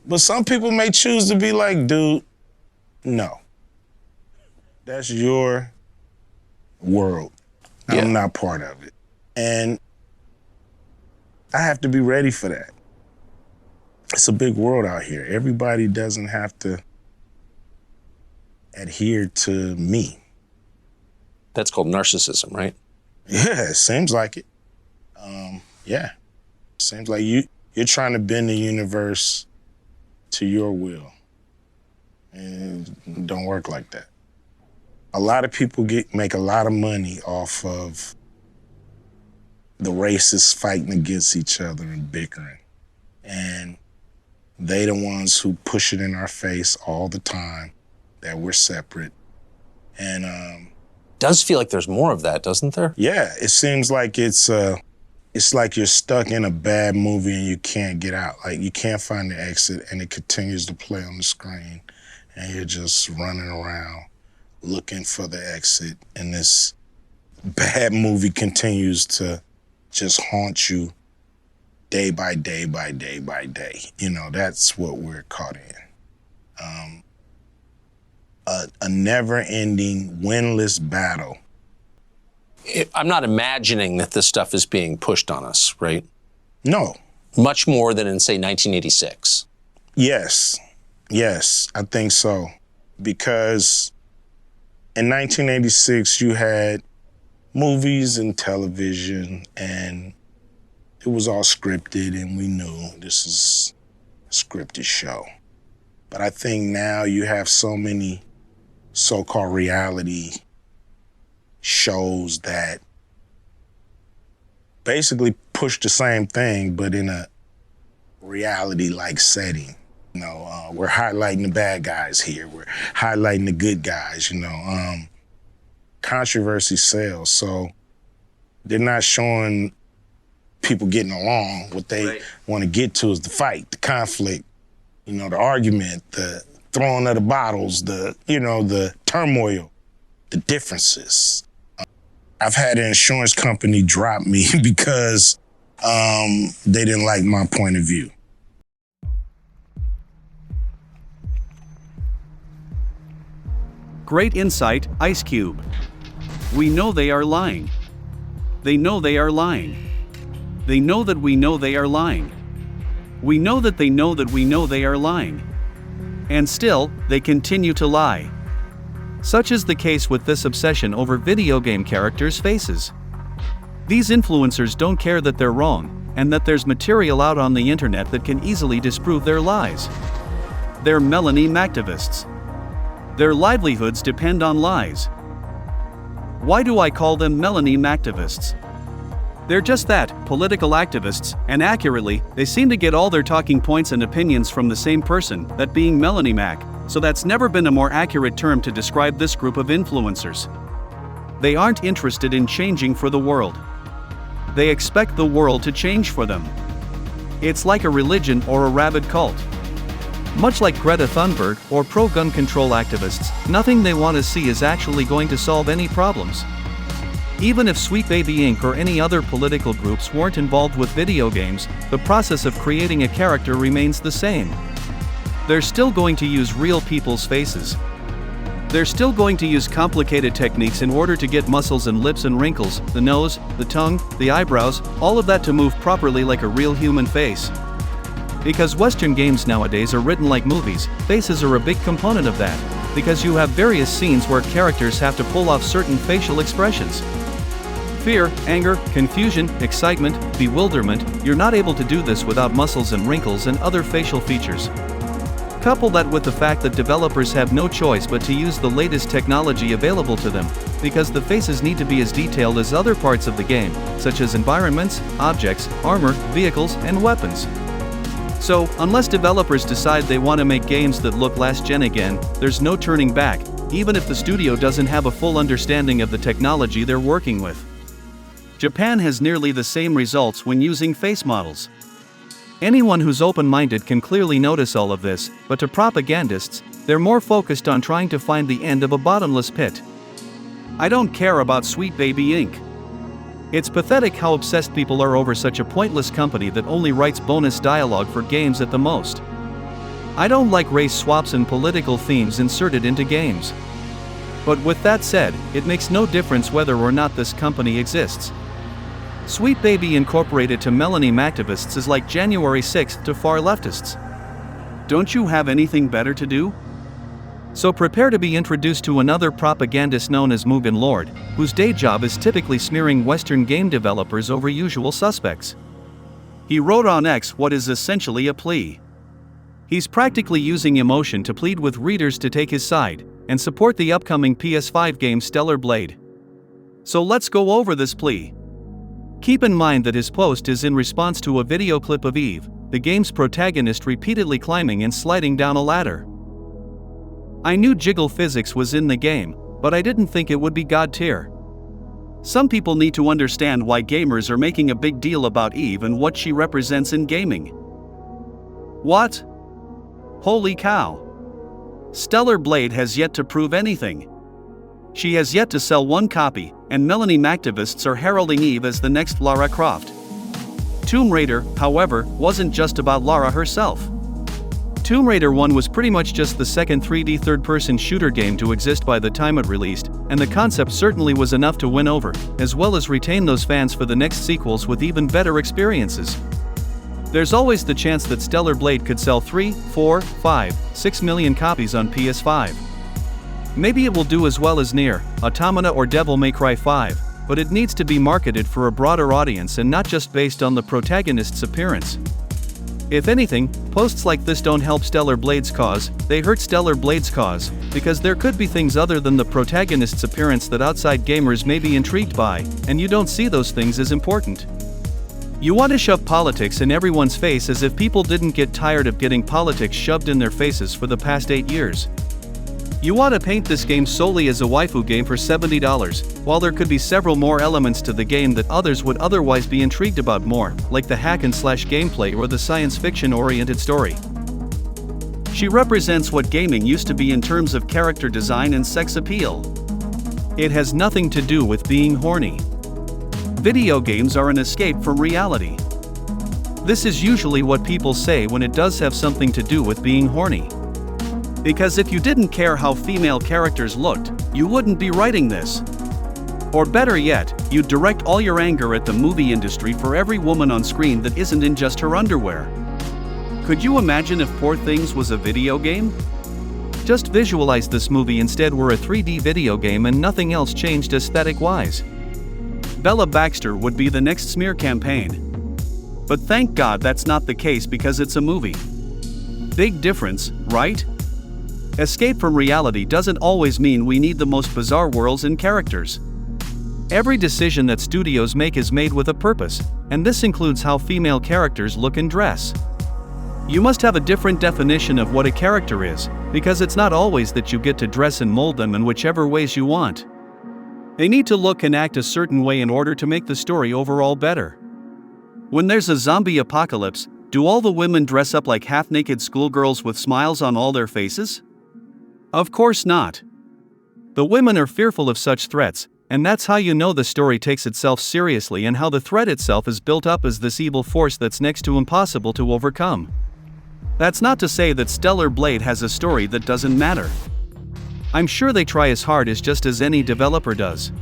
But some people may choose to be like, dude, no. That's your world. Yeah. I'm not part of it. And I have to be ready for that. It's a big world out here. Everybody doesn't have to adhere to me. That's called narcissism, right? Yeah, it seems like it. Yeah. Seems like you're trying to bend the universe to your will. And it don't work like that. A lot of people make a lot of money off of the racists fighting against each other and bickering. And they the ones who push it in our face all the time that we're separate. And does feel like there's more of that, doesn't there? yeah, it seems like it's like you're stuck in a bad movie and you can't get out. Like you can't find the exit and it continues to play on the screen and you're just running around looking for the exit, and this bad movie continues to just haunt you day by day by day by day. You know, that's what we're caught in. A never-ending, winless battle. I'm not imagining that this stuff is being pushed on us, right? No. Much more than in, say, 1986. Yes, I think so. Because in 1986, you had movies and television, and it was all scripted, and we knew this is a scripted show. But I think now you have so many so-called reality shows that basically push the same thing, but in a reality-like setting. You know, we're highlighting the bad guys here. We're highlighting the good guys, you know. Controversy sells, so they're not showing people getting along. What they want to get to is the fight, the conflict, you know, the argument, the throwing of the bottles, the turmoil, the differences. I've had an insurance company drop me because they didn't like my point of view. Great insight, Ice Cube. We know they are lying. They know they are lying. They know that we know they are lying. We know that they know that we know they are lying. And still, they continue to lie. Such is the case with this obsession over video game characters' faces. These influencers don't care that they're wrong, and that there's material out on the internet that can easily disprove their lies. They're MelonieMactivists. Their livelihoods depend on lies. Why do I call them MelonieMactivists? They're just that, political activists, and accurately, they seem to get all their talking points and opinions from the same person, that being Melanie Mac, so that's never been a more accurate term to describe this group of influencers. They aren't interested in changing for the world. They expect the world to change for them. It's like a religion or a rabid cult. Much like Greta Thunberg or pro-gun control activists, nothing they want to see is actually going to solve any problems. Even if Sweet Baby Inc. or any other political groups weren't involved with video games, the process of creating a character remains the same. They're still going to use real people's faces. They're still going to use complicated techniques in order to get muscles and lips and wrinkles, the nose, the tongue, the eyebrows, all of that to move properly like a real human face. Because Western games nowadays are written like movies, faces are a big component of that, because you have various scenes where characters have to pull off certain facial expressions. Fear, anger, confusion, excitement, bewilderment, you're not able to do this without muscles and wrinkles and other facial features. Couple that with the fact that developers have no choice but to use the latest technology available to them, because the faces need to be as detailed as other parts of the game, such as environments, objects, armor, vehicles, and weapons. So, unless developers decide they want to make games that look last gen again, there's no turning back, even if the studio doesn't have a full understanding of the technology they're working with. Japan has nearly the same results when using face models. Anyone who's open-minded can clearly notice all of this, but to propagandists, they're more focused on trying to find the end of a bottomless pit. I don't care about Sweet Baby Inc. It's pathetic how obsessed people are over such a pointless company that only writes bonus dialogue for games at the most. I don't like race swaps and political themes inserted into games. But with that said, it makes no difference whether or not this company exists. Sweet Baby Incorporated to MelonieMactivists is like January 6th to far leftists. Don't you have anything better to do? So prepare to be introduced to another propagandist known as Mugen Lord, whose day job is typically smearing Western game developers over usual suspects. He wrote on X what is essentially a plea. He's practically using emotion to plead with readers to take his side and support the upcoming PS5 game Stellar Blade. So let's go over this plea. Keep in mind that his post is in response to a video clip of Eve, the game's protagonist, repeatedly climbing and sliding down a ladder. I knew jiggle physics was in the game, but I didn't think it would be god tier. Some people need to understand why gamers are making a big deal about Eve and what she represents in gaming. What? Holy cow! Stellar Blade has yet to prove anything. She has yet to sell one copy, and MelonieMactivists are heralding Eve as the next Lara Croft. Tomb Raider, however, wasn't just about Lara herself. Tomb Raider 1 was pretty much just the second 3D third-person shooter game to exist by the time it released, and the concept certainly was enough to win over, as well as retain those fans for the next sequels with even better experiences. There's always the chance that Stellar Blade could sell 3, 4, 5, 6 million copies on PS5. Maybe it will do as well as Nier, Automata or Devil May Cry 5, but it needs to be marketed for a broader audience and not just based on the protagonist's appearance. If anything, posts like this don't help Stellar Blade's cause, they hurt Stellar Blade's cause, because there could be things other than the protagonist's appearance that outside gamers may be intrigued by, and you don't see those things as important. You want to shove politics in everyone's face as if people didn't get tired of getting politics shoved in their faces for the past 8 years. You want to paint this game solely as a waifu game for $70, while there could be several more elements to the game that others would otherwise be intrigued about more, like the hack-and-slash gameplay or the science fiction-oriented story. She represents what gaming used to be in terms of character design and sex appeal. It has nothing to do with being horny. Video games are an escape from reality. This is usually what people say when it does have something to do with being horny. Because if you didn't care how female characters looked, you wouldn't be writing this. Or better yet, you'd direct all your anger at the movie industry for every woman on screen that isn't in just her underwear. Could you imagine if Poor Things was a video game? Just visualize this movie instead were a 3D video game and nothing else changed aesthetic-wise. Bella Baxter would be the next smear campaign. But thank God that's not the case because it's a movie. Big difference, right? Escape from reality doesn't always mean we need the most bizarre worlds and characters. Every decision that studios make is made with a purpose, and this includes how female characters look and dress. You must have a different definition of what a character is, because it's not always that you get to dress and mold them in whichever ways you want. They need to look and act a certain way in order to make the story overall better. When there's a zombie apocalypse, do all the women dress up like half-naked schoolgirls with smiles on all their faces? Of course not. The women are fearful of such threats, and that's how you know the story takes itself seriously and how the threat itself is built up as this evil force that's next to impossible to overcome. That's not to say that Stellar Blade has a story that doesn't matter. I'm sure they try as hard as just as any developer does.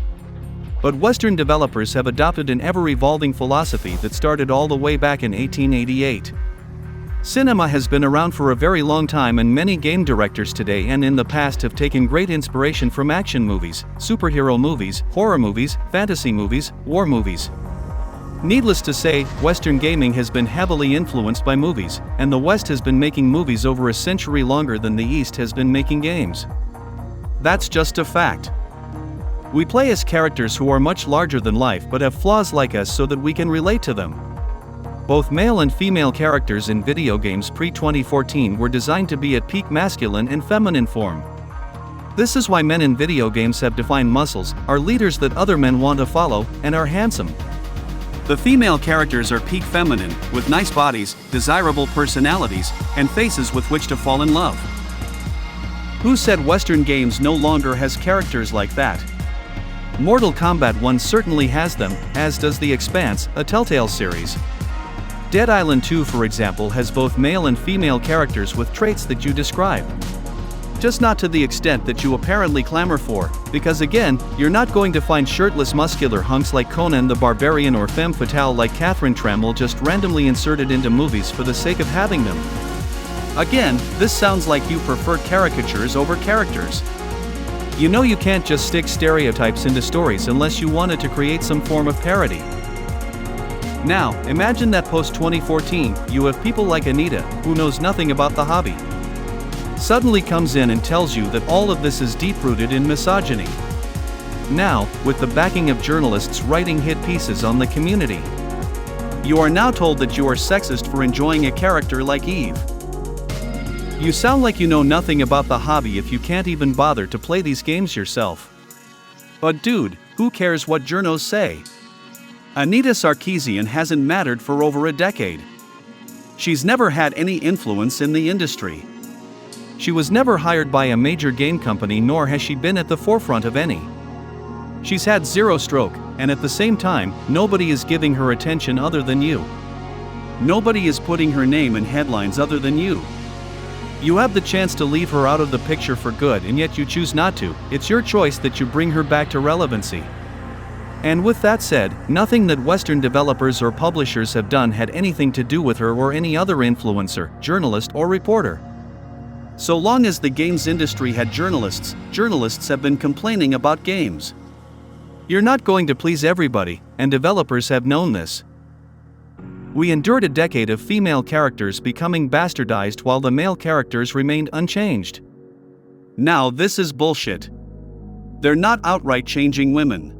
But Western developers have adopted an ever-evolving philosophy that started all the way back in 1888. Cinema has been around for a very long time, and many game directors today and in the past have taken great inspiration from action movies, superhero movies, horror movies, fantasy movies, war movies. Needless to say, Western gaming has been heavily influenced by movies, and the West has been making movies over a century longer than the East has been making games. That's just a fact. We play as characters who are much larger than life but have flaws like us so that we can relate to them. Both male and female characters in video games pre-2014 were designed to be at peak masculine and feminine form. This is why men in video games have defined muscles, are leaders that other men want to follow, and are handsome. The female characters are peak feminine, with nice bodies, desirable personalities, and faces with which to fall in love. Who said Western games no longer has characters like that? Mortal Kombat 1 certainly has them, as does The Expanse, a Telltale series. Dead Island 2, for example, has both male and female characters with traits that you describe. Just not to the extent that you apparently clamor for, because again, you're not going to find shirtless muscular hunks like Conan the Barbarian or femme fatale like Catherine Trammell just randomly inserted into movies for the sake of having them. Again, this sounds like you prefer caricatures over characters. You know you can't just stick stereotypes into stories unless you wanted to create some form of parody. Now, imagine that post-2014, you have people like Anita, who knows nothing about the hobby, suddenly comes in and tells you that all of this is deep-rooted in misogyny. Now, with the backing of journalists writing hit pieces on the community, you are now told that you are sexist for enjoying a character like Eve. You sound like you know nothing about the hobby if you can't even bother to play these games yourself. But dude, who cares what journos say? Anita Sarkeesian hasn't mattered for over a decade. She's never had any influence in the industry. She was never hired by a major game company, nor has she been at the forefront of any. She's had zero stroke, and at the same time, nobody is giving her attention other than you. Nobody is putting her name in headlines other than you. You have the chance to leave her out of the picture for good, and yet you choose not to. It's your choice that you bring her back to relevancy. And with that said, nothing that Western developers or publishers have done had anything to do with her or any other influencer, journalist, or reporter. So long as the games industry had journalists, journalists have been complaining about games. You're not going to please everybody, and developers have known this. We endured a decade of female characters becoming bastardized while the male characters remained unchanged. Now this is bullshit. They're not outright changing women.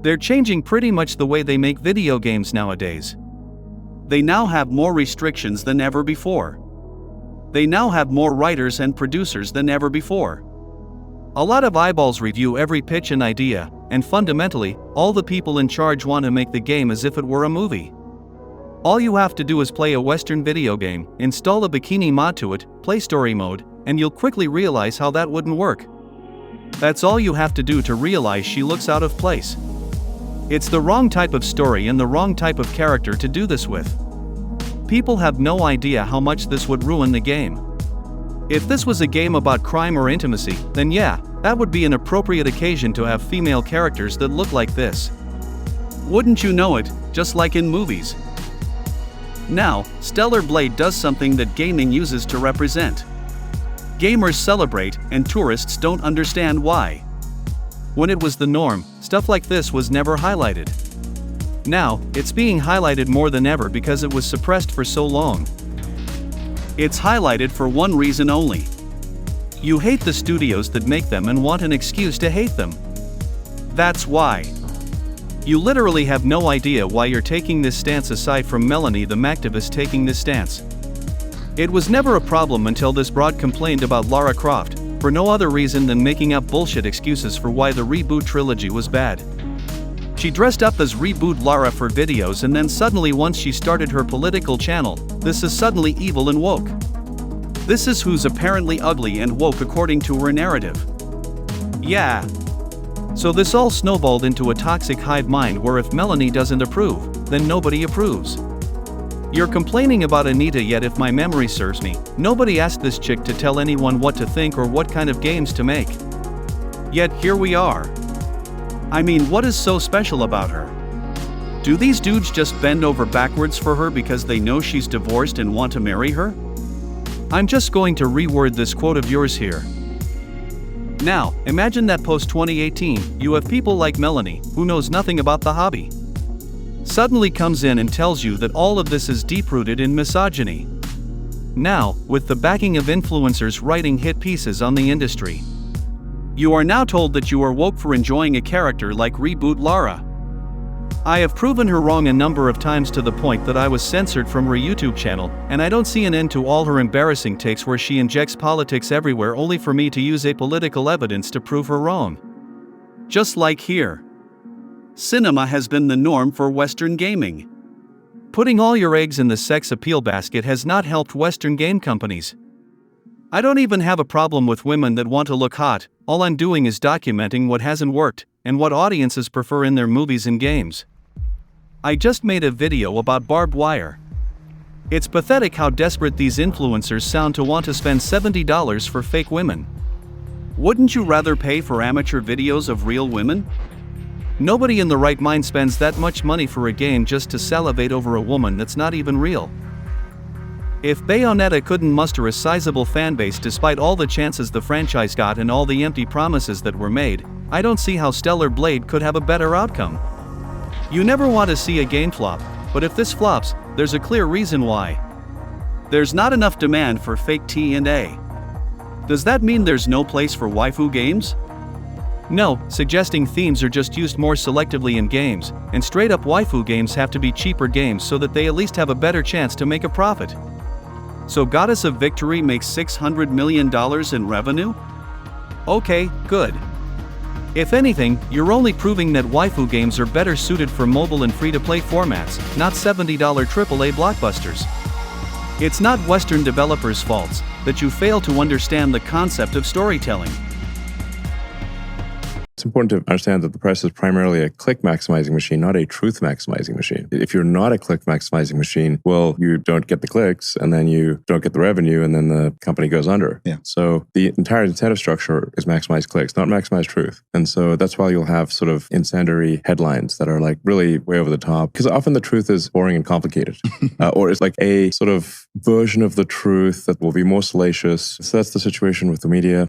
They're changing pretty much the way they make video games nowadays. They now have more restrictions than ever before. They now have more writers and producers than ever before. A lot of eyeballs review every pitch and idea, and fundamentally, all the people in charge want to make the game as if it were a movie. All you have to do is play a Western video game, install a bikini mod to it, play story mode, and you'll quickly realize how that wouldn't work. That's all you have to do to realize she looks out of place. It's the wrong type of story and the wrong type of character to do this with. People have no idea how much this would ruin the game. If this was a game about crime or intimacy, then yeah, that would be an appropriate occasion to have female characters that look like this. Wouldn't you know it, just like in movies. Now, Stellar Blade does something that gaming uses to represent. Gamers celebrate, and tourists don't understand why. When it was the norm, stuff like this was never highlighted. Now, it's being highlighted more than ever because it was suppressed for so long. It's highlighted for one reason only. You hate the studios that make them and want an excuse to hate them. That's why. You literally have no idea why you're taking this stance aside from MelonieMactivists taking this stance. It was never a problem until this broad complained about Lara Croft, for no other reason than making up bullshit excuses for why the reboot trilogy was bad. She dressed up as Reboot Lara for videos, and then suddenly once she started her political channel, this is suddenly evil and woke. This is who's apparently ugly and woke according to her narrative. Yeah. So this all snowballed into a toxic hive mind where if Melonie doesn't approve, then nobody approves. You're complaining about Anita, yet if my memory serves me, nobody asked this chick to tell anyone what to think or what kind of games to make. Yet here we are. I mean, what is so special about her? Do these dudes just bend over backwards for her because they know she's divorced and want to marry her? I'm just going to reword this quote of yours here. Now, imagine that post-2018, you have people like Melonie, who knows nothing about the hobby, suddenly comes in and tells you that all of this is deep-rooted in misogyny. Now, with the backing of influencers writing hit pieces on the industry, you are now told that you are woke for enjoying a character like Reboot Lara. I have proven her wrong a number of times to the point that I was censored from her YouTube channel, and I don't see an end to all her embarrassing takes where she injects politics everywhere only for me to use apolitical evidence to prove her wrong. Just like here. Cinema has been the norm for Western gaming. Putting all your eggs in the sex appeal basket has not helped Western game companies. I don't even have a problem with women that want to look hot, all I'm doing is documenting what hasn't worked, and what audiences prefer in their movies and games. I just made a video about barbed wire. It's pathetic how desperate these influencers sound to want to spend $70 for fake women. Wouldn't you rather pay for amateur videos of real women? Nobody in the right mind spends that much money for a game just to salivate over a woman that's not even real. If Bayonetta couldn't muster a sizable fanbase despite all the chances the franchise got and all the empty promises that were made, I don't see how Stellar Blade could have a better outcome. You never want to see a game flop, but if this flops, there's a clear reason why. There's not enough demand for fake T&A. Does that mean there's no place for waifu games? No, suggesting themes are just used more selectively in games, and straight-up waifu games have to be cheaper games so that they at least have a better chance to make a profit. So Goddess of Victory makes $600 million in revenue? Okay, good. If anything, you're only proving that waifu games are better suited for mobile and free-to-play formats, not $70 AAA blockbusters. It's not Western developers' faults that you fail to understand the concept of storytelling. It's important to understand that the press is primarily a click-maximizing machine, not a truth-maximizing machine. If you're not a click-maximizing machine, well, you don't get the clicks, and then you don't get the revenue, and then the company goes under. Yeah. So the entire incentive structure is maximize clicks, not maximize truth. And so that's why you'll have sort of incendiary headlines that are like really way over the top, because often the truth is boring and complicated. Or it's like a sort of version of the truth that will be more salacious. So that's the situation with the media.